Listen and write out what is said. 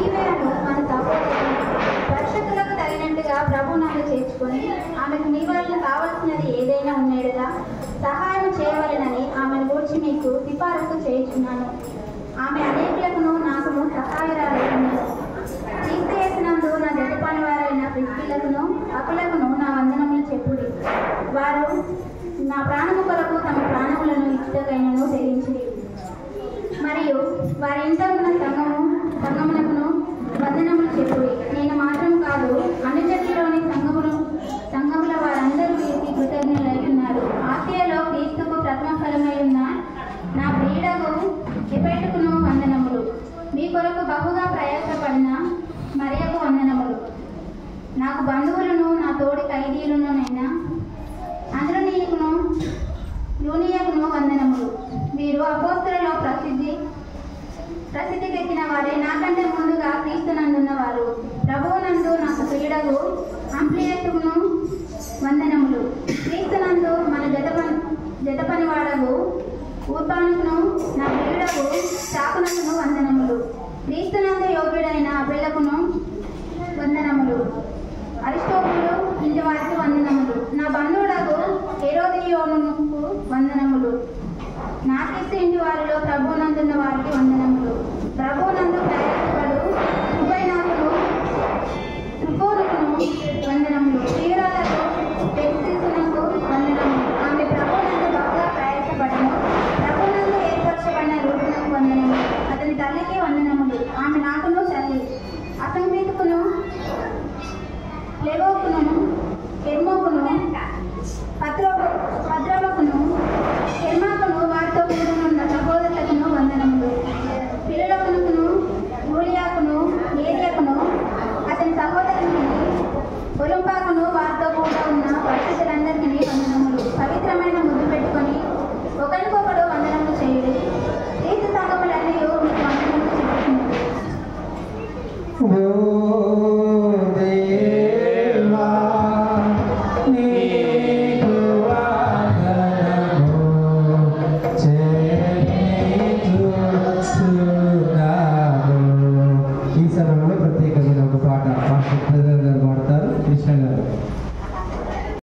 ఈమెను మన సహోదరి పరిశుద్ధులకు తగినట్టుగా ప్రభు నన్ను చేర్చుకొని ఆమెకు మీ వలన కావలసినది ఏదైనా ఉండేడుగా సహాయం చేయవలెనని ఆమెను గూర్చి మీకు సిఫారసు చేయుచున్నాను. ఆమె అనేకులకును నాకును సహాయరాలైనది. క్రీస్తు యేసునందు నా జత పనివారైన ప్రిస్కిల్లకును అకులకును నా వందనములు చెప్పుడి. వారు నా ప్రాణము కొరకు తమ ప్రాణములను ఇచ్చుటకైనను తెగించిరి. మరియు వారి ఇంట ఉన్న సంఘమునకును వందనములు చెప్పుడి. నేను మాత్రం కాదు, అనుజతిలోని సంఘముల వారందరూ వీరికి కృతజ్ఞులైతున్నారు. ఆసియాలో క్రీస్తుకు ప్రథమ ఫలమై ఉన్న నా ప్రియుడకు ఎపెటుకును వందనములు. మీ కొరకు బహుగా ప్రయాసపడిన మరియకు వందనములు. నాకు బంధువులను నా తోడి ఖైదీలునైనా అంద్రనీయుకును యూనియకును వందనములు. వీరు అపోస్తలులలో ప్రసిద్ధికెక్కిన వారే, నాకంటే ముందుగా క్రీస్తునందున్నవారు. ప్రభువునందు నాకు ప్రియుడగు అంప్లియతుకును వందనములు. క్రీస్తునందు మన జత పనివాడగు ఊర్బానుకును నా ప్రియుడగు చాకునకును వందనములు. క్రీస్తునందు యోగ్యుడైన అబెలకును వందనములు. అరిస్టోపులు ఇంటి వారికి వందనములు. నా బంధువులకు హెరోదియోనుకు వందనములు. నా క్రీస్తు ఇంటి వారిలో ప్రభువునందున్న వారికి వందనములు. ప్రభువునందు ప్రయాసపడు సుబైనాకును త్రికోనుకును వందనములు. ప్రియురాలకు పెక్సిసునకు వందనములు. ఆమె ప్రభువునందు బాగా ప్రయాసపడను. ప్రభువునందు ఏర్పరచబడిన రూపునకు వందనములు. అతని తల్లికి వందనములు. ఆమె నాకును